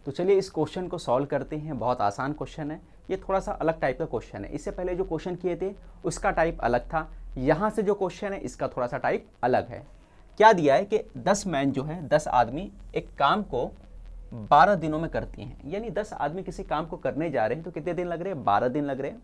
तो चलिए इस क्वेश्चन को सॉल्व करते हैं। बहुत आसान क्वेश्चन है, ये थोड़ा सा अलग टाइप का क्वेश्चन है। इससे पहले जो क्वेश्चन किए थे उसका टाइप अलग था, यहाँ से जो क्वेश्चन है इसका थोड़ा सा टाइप अलग है। क्या दिया है कि 10 मैन जो है 10 आदमी एक काम को 12 दिनों में करती हैं, यानी 10 आदमी किसी काम को करने जा रहे हैं तो कितने दिन लग रहे हैं, 12 दिन लग रहे हैं।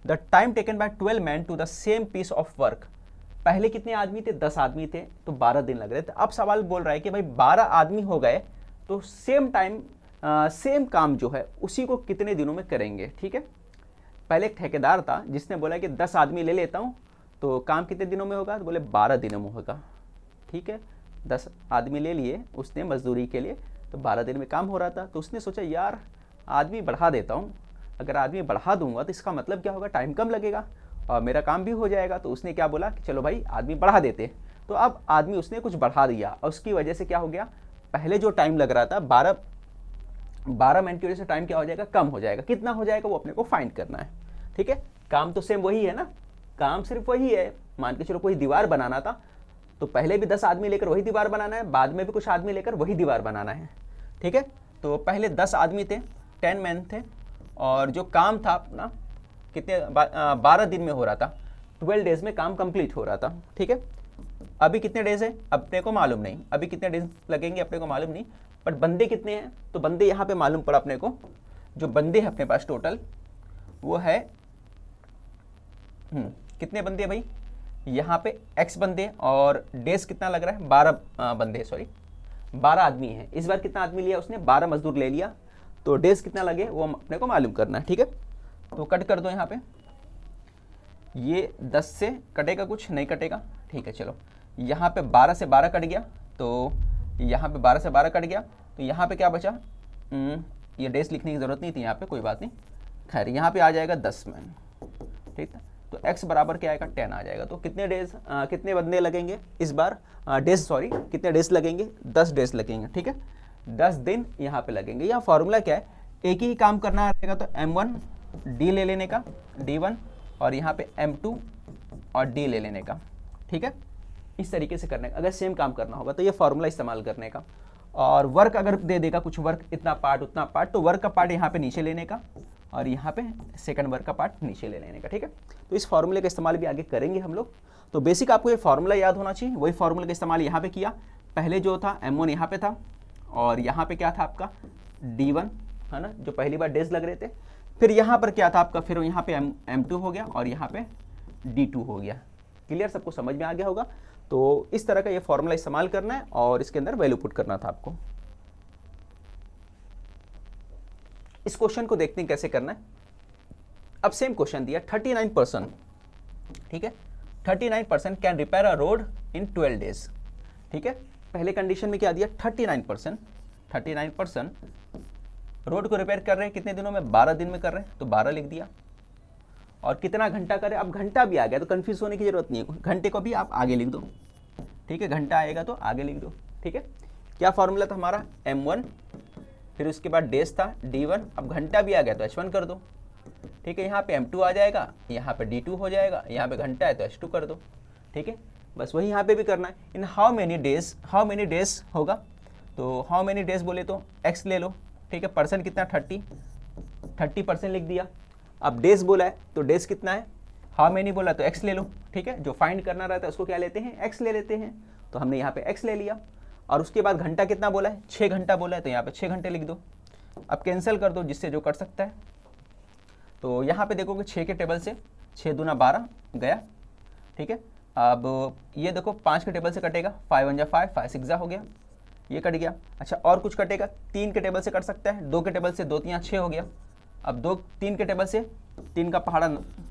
The time taken by 12 man to the same piece of work, पहले कितने आदमी थे, 10 आदमी थे तो 12 दिन लग रहे थे। अब सवाल बोल रहा है कि भाई 12 आदमी हो गए तो सेम टाइम सेम काम जो है उसी को कितने दिनों में करेंगे। ठीक है, पहले एक ठेकेदार था जिसने बोला कि 10 आदमी ले लेता हूँ तो काम कितने दिनों में होगा, तो बोले 12 दिनों में होगा। ठीक है, 10 आदमी ले लिए उसने मजदूरी के लिए, तो 12 दिन में काम हो रहा था। तो उसने सोचा यार आदमी बढ़ा देता हूँ, अगर आदमी बढ़ा दूंगा तो इसका मतलब क्या होगा, टाइम कम लगेगा और मेरा काम भी हो जाएगा। तो उसने क्या बोला कि चलो भाई आदमी बढ़ा देते। तो अब आदमी उसने कुछ बढ़ा दिया और उसकी वजह से क्या हो गया, पहले जो टाइम लग रहा था 12 मिनट की वजह से टाइम क्या हो जाएगा, कम हो जाएगा। कितना हो जाएगा वो अपने को फाइंड करना है। ठीक है, काम तो सेम वही है ना, काम सिर्फ वही है। मान के चलो कोई दीवार बनाना था तो पहले भी 10 आदमी लेकर वही दीवार बनाना है, बाद में भी कुछ आदमी लेकर वही दीवार बनाना है। ठीक है, तो पहले 10 आदमी थे, 10 मैन थे और जो काम था अपना कितने 12 दिन में हो रहा था, 12 डेज में काम कंप्लीट हो रहा था। ठीक है, अभी कितने डेज है अपने को मालूम नहीं, अभी कितने डेज लगेंगे अपने को मालूम नहीं, बट बंदे कितने हैं तो बंदे यहाँ पे मालूम पड़ा अपने को। जो बंदे हैं अपने पास टोटल वो है कितने बंदे हैं भाई, यहाँ पे x बंदे और डेज कितना लग रहा है, 12 बंदे, सॉरी 12 आदमी हैं। इस बार कितना आदमी लिया उसने, 12 मजदूर ले लिया, तो डेज कितना लगे वो अपने को मालूम करना है। ठीक है, तो कट कर दो यहाँ पे, ये 10 से कटेगा, कुछ नहीं कटेगा। ठीक है, चलो यहाँ पे 12 से 12 कट गया, तो यहाँ पे 12 से 12 कट गया, तो यहाँ पे क्या बचा, ये डेज लिखने की ज़रूरत नहीं थी यहाँ पे, कोई बात नहीं। खैर यहाँ पे आ जाएगा 10 मैन। ठीक है, तो x बराबर क्या आएगा, 10 आ जाएगा। तो कितने डेज कितने बंदे लगेंगे इस बार, डेज सॉरी कितने डेज लगेंगे, 10 डेज लगेंगे। ठीक है, 10 दिन यहाँ पे लगेंगे। यहाँ फॉर्मूला क्या है, एक ही काम करना रहेगा तो m1 d ले लेने का, d1 और यहाँ पे m2 और d ले लेने का। ठीक है, इस तरीके से करने का, अगर सेम काम करना होगा तो ये फॉर्मूला इस्तेमाल करने का। और वर्क अगर दे देगा कुछ वर्क, इतना पार्ट उतना पार्ट, तो वर्क का पार्ट यहाँ पे नीचे लेने का और यहाँ पे सेकंड वर्क का पार्ट नीचे ले लेने का। ठीक है, तो इस फॉर्मूले का इस्तेमाल भी आगे करेंगे हम लोग। तो बेसिक आपको ये फॉर्मूला याद होना चाहिए, वही फॉर्मूले का इस्तेमाल यहाँ पे किया। पहले जो था m1 यहाँ पे था और यहाँ पे क्या था आपका d1 है ना, जो पहली बार डेज लग रहे थे। फिर यहाँ पर क्या था आपका, फिर यहाँ पे m2 हो गया और यहाँ पे d2 हो गया। क्लियर, सबको समझ में आ गया होगा। तो इस तरह का ये फॉर्मूला इस्तेमाल करना है और इसके अंदर वैल्यू पुट करना था आपको। इस क्वेश्चन को देखते हैं कैसे करना है। अब सेम क्वेश्चन दिया 39%। ठीक है, 39% can repair a road in 12 days. ठीक है, पहले कंडीशन में क्या दिया, 39% रोड को रिपेयर कर रहे हैं कितने दिनों में, 12 दिन में कर रहे हैं, तो 12 लिख दिया। और कितना घंटा करे, अब घंटा भी आ गया तो कंफ्यूज होने की जरूरत नहीं है, घंटे को भी आप आगे लिख दो। ठीक है, घंटा आएगा तो आगे लिख दो। ठीक है, क्या फॉर्मूला था हमारा, m1, फिर उसके बाद डेज था d1, अब घंटा भी आ गया तो h1 कर दो। ठीक है, यहाँ पे m2 आ जाएगा, यहाँ पे d2 हो जाएगा, यहाँ पे घंटा है तो h2 कर दो। ठीक है, बस वही यहाँ पे भी करना है। इन हाउ मेनी डेज होगा, तो हाउ मेनी डेज बोले तो x ले लो। ठीक है, परसेंट कितना 30% लिख दिया। अब डेज बोला है तो डेज कितना है, हाउ मेनी बोला तो x ले लो। ठीक है, जो फाइंड करना रहता है उसको क्या लेते हैं, x ले लेते हैं, तो हमने यहाँ पे x ले लिया। और उसके बाद घंटा कितना बोला है, 6 घंटा बोला है, तो यहाँ पे 6 घंटे लिख दो। अब कैंसिल कर दो जिससे जो कट सकता है। तो यहाँ पे देखोगे 6 के टेबल से 6 दूना 12 गया। ठीक है, अब ये देखो 5 के टेबल से कटेगा, 5 1 जा 5, 5 6 जा हो गया, ये कट गया। अच्छा, और कुछ कटेगा, 3 के टेबल से कट सकता है, 2 के टेबल से 2 3 6 हो गया। अब 3 के टेबल से 3 का पहाड़ा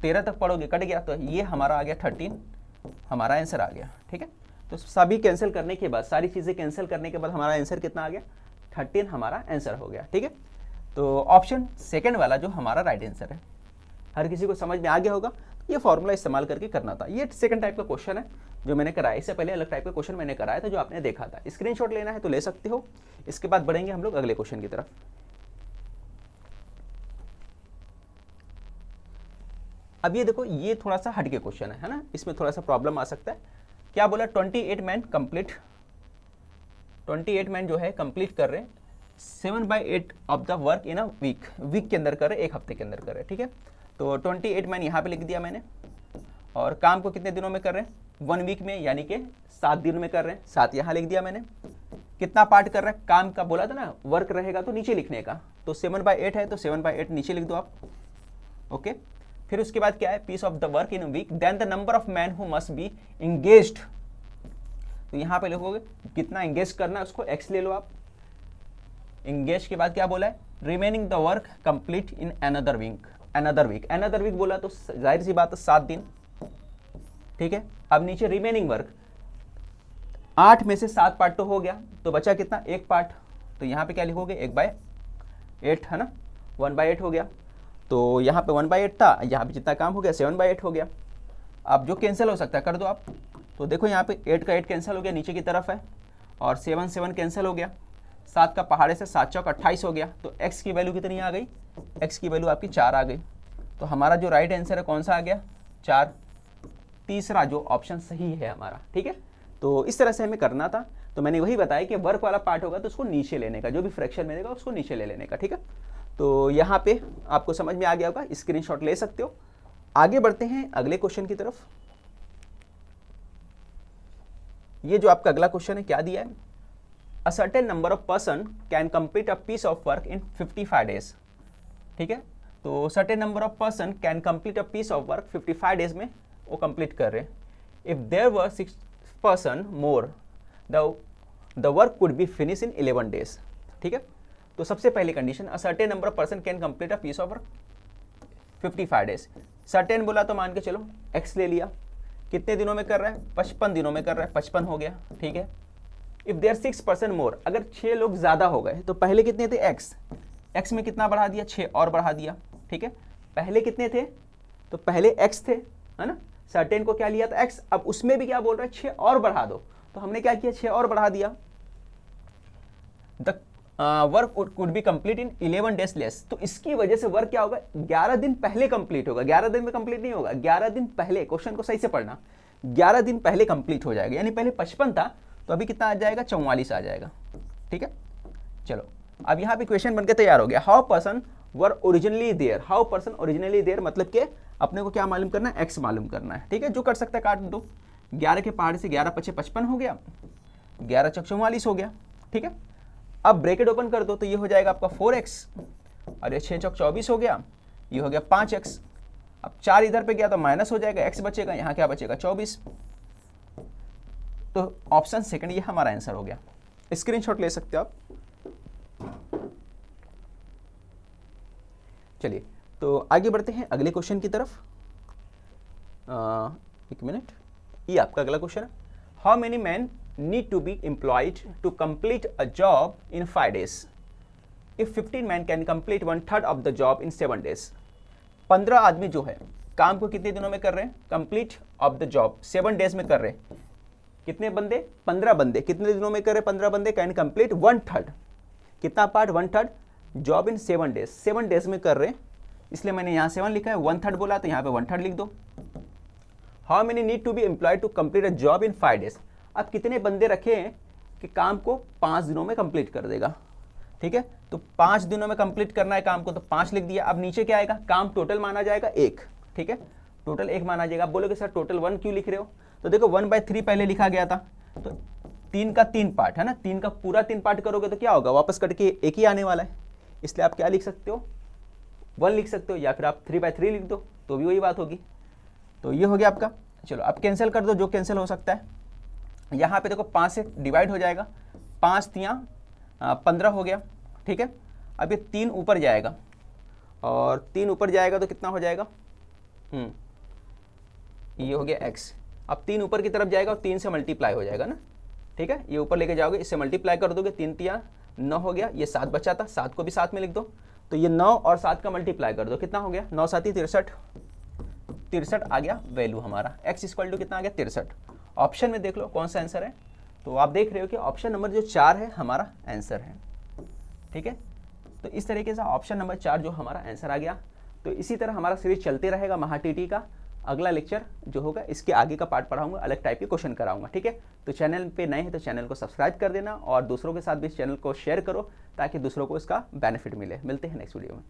13 तक पढ़ोगे, कट गया, तो ये हमारा आ गया 13, हमारा आंसर आ गया। ठीक है, तो सभी कैंसिल करने के बाद, सारी चीज़ें कैंसिल करने के बाद हमारा आंसर कितना आ गया, 13 हमारा आंसर हो गया। ठीक है, तो ऑप्शन सेकंड वाला जो हमारा राइट आंसर है। हर किसी को समझ में आ गया होगा, ये फॉर्मूला इस्तेमाल करके करना था। ये सेकंड टाइप का क्वेश्चन है जो मैंने कराया, इससे पहले अलग टाइप का क्वेश्चन मैंने कराया था जो आपने देखा था। स्क्रीनशॉट लेना है तो ले सकते हो। इसके बाद बढ़ेंगे हम लोग अगले क्वेश्चन की तरफ। अब ये देखो, ये थोड़ा सा हटके क्वेश्चन है ना, इसमें थोड़ा सा प्रॉब्लम आ सकता है। क्या बोला, 28 मैन कंप्लीट, 28 मैन जो है कंप्लीट कर रहे हैं 7/8 of the work in a week के अंदर करे, एक हफ्ते के अंदर करे, ठीक है। तो 28 मैंने यहाँ पे लिख दिया मैंने, और काम को कितने दिनों में कर रहे हैं, 1 वीक में, यानी कि 7 दिन में कर रहे हैं, 7 यहाँ लिख दिया मैंने। कितना पार्ट कर रहा है काम का, बोला था ना वर्क रहेगा तो नीचे लिखने का, तो 7/8 है तो 7/8 नीचे लिख दो आप, ओके। फिर उसके बाद क्या है, piece of the work in week, then the number of man who must be engaged, तो यहाँ पे लिखोगे कितना इंगेज करना है उसको, एक्स ले लो आप। इंगेज के बाद क्या बोला है, remaining the work complete in another week, another week बोला तो जाहिर सी बात है 7 दिन, ठीक है। अब नीचे रिमेनिंग वर्क, 8 में से 7 पार्ट तो हो गया, तो बचा कितना, 1 पार्ट, तो यहाँ पे क्या लिखोगे 1/8 है ना, 1/8 हो गया, तो यहाँ पे 1/8 था, यहाँ पे जितना काम हो गया 7/8 हो गया। अब जो कैंसिल हो सकता है कर दो आप, तो देखो यहाँ पे 8 का 8 कैंसिल हो गया, नीचे की तरफ है, और 7 कैंसिल हो गया, 7 का पहाड़े से 7 चौक 28 हो गया, तो x की वैल्यू कितनी आ गई, x की वैल्यू आपकी 4 आ गई। तो हमारा जो राइट आंसर है कौन सा आ गया, 4, तीसरा जो ऑप्शन सही है हमारा, ठीक है। तो इस तरह से हमें करना था, तो मैंने वही बताया कि वर्क वाला पार्ट होगा तो उसको नीचे लेने का, जो भी फ्रैक्शन मिलेगा उसको नीचे ले लेने का, ठीक है। तो यहाँ पे आपको समझ में आ गया होगा, स्क्रीनशॉट ले सकते हो। आगे बढ़ते हैं अगले क्वेश्चन की तरफ। ये जो आपका अगला क्वेश्चन है क्या दिया है, a certain number of person can complete a piece of work in 55 days, ठीक है। तो certain number of person can complete a piece of work 55 days में वो कंप्लीट कर रहे हैं। If there were 6 person more the work could be finish in 11 days, ठीक है। तो सबसे पहली condition, a certain number of person can complete a piece of work 55 days. Certain बोला तो मान के चलो एक्स ले लिया, कितने दिनों में कर रहा है, 55 दिनों में कर रहा है, 55 हो गया, ठीक है। इफ देयर 6 पर्सन मोर, अगर 6 लोग ज्यादा हो गए, तो पहले कितने थे एक्स में कितना बढ़ा दिया, 6 और बढ़ा दिया, ठीक है। पहले कितने थे, तो पहले एक्स थे, है ना, सर्टेन को क्या लिया था एक्स, अब उसमें भी क्या बोल रहा है 6 और बढ़ा दो, तो हमने क्या किया 6 और बढ़ा दिया। The work could B complete in 11 days less, तो इसकी वजह से वर्क क्या होगा, 11 दिन पहले कंप्लीट होगा, 11 दिन में कंप्लीट नहीं होगा, 11 दिन पहले, क्वेश्चन को सही से पढ़ना, 11 दिन पहले कंप्लीट हो जाएगा, यानी पहले 55 था तो अभी कितना आ जाएगा, 44 आ जाएगा, ठीक है। चलो अब यहाँ पे क्वेश्चन बनकर तैयार हो गया, how person were originally there, how person originally there मतलब कि अपने को क्या मालूम करना है, एक्स मालूम करना है, ठीक है। जो कर सकता है काट दो, 11 के पहाड़ से 11 पचे 55 हो गया, 11 चौक 44 हो गया, ठीक है। अब ब्रैकेट ओपन कर दो तो ये हो जाएगा आपका 4x, और ये 6 चौक 24 हो गया, ये हो गया 5x। अब 4 इधर पे गया तो माइनस हो जाएगा, x बचेगा, यहाँ क्या बचेगा 24। तो ऑप्शन सेकंड ये हमारा आंसर हो गया। स्क्रीनशॉट ले सकते हो आप। चलिए तो आगे बढ़ते हैं अगले क्वेश्चन की तरफ। एक मिनट, ये आपका अगला क्वेश्चन है, how many man need to be employed to complete a job in 5 days if 15 men can complete 1/3 of the job in 7 days। 15 आदमी जो है काम को कितने दिनों में कर रहे हैं, complete of the job 7 days में कर रहे हैं। कितने बंदे, 15 बंदे कितने दिनों में कर रहे हैं, 15 बंदे कैन कंप्लीट 1/3, कितना part 1/3 job in 7 days, 7 days में कर रहे हैं, इसलिए मैंने यहाँ 7 लिखा है, 1/3 बोला तो यहाँ पे 1/3 लिख दो। How many need to be employed to complete a job in 5 days, अब कितने बंदे रखे हैं कि काम को 5 दिनों में कंप्लीट कर देगा, ठीक है। तो 5 दिनों में कंप्लीट करना है काम को, तो 5 लिख दिया। अब नीचे क्या आएगा, काम टोटल माना जाएगा 1, ठीक है, टोटल 1 माना जाएगा। आप बोलोगे सर टोटल 1 क्यों लिख रहे हो, तो देखो 1/3 पहले लिखा गया था, तो 3 का 3 पार्ट है ना, 3 का पूरा 3 पार्ट करोगे तो क्या होगा, वापस कट के 1 ही आने वाला है, इसलिए आप क्या लिख सकते हो, 1 लिख सकते हो, या फिर आप 3/3 लिख दो तो भी वही बात होगी। तो ये हो गया आपका। चलो अब कैंसिल कर दो जो कैंसिल हो सकता है। यहाँ पे देखो 5 से डिवाइड हो जाएगा, 5 तियाँ 15 हो गया, ठीक है। अब ये 3 ऊपर जाएगा, और 3 ऊपर जाएगा तो कितना हो जाएगा, ये हो गया x। अब 3 ऊपर की तरफ जाएगा और 3 से मल्टीप्लाई हो जाएगा ना, ठीक है। ये ऊपर लेके जाओगे, इससे मल्टीप्लाई कर दोगे, 3 तियाँ 9 हो गया, ये 7 बचा था, 7 को भी साथ में लिख दो, तो ये 9 और 7 का मल्टीप्लाई कर दो, कितना हो गया, 9 7 63 आ गया वैल्यू हमारा, x इक्वल टू कितना आ गया 63। ऑप्शन में देख लो कौन सा आंसर है, तो आप देख रहे हो कि ऑप्शन नंबर जो 4 है हमारा आंसर है, ठीक है। तो इस तरीके से ऑप्शन नंबर 4 जो हमारा आंसर आ गया। तो इसी तरह हमारा सीरीज चलते रहेगा महा टीटी का। अगला लेक्चर जो होगा इसके आगे का पार्ट पढ़ाऊंगा, अलग टाइप के क्वेश्चन कराऊंगा, ठीक है। तो चैनल पे नए हैं तो चैनल को सब्सक्राइब कर देना और दूसरों के साथ भी इस चैनल को शेयर करो ताकि दूसरों को इसका बेनिफिट मिले। मिलते हैं नेक्स्ट वीडियो में।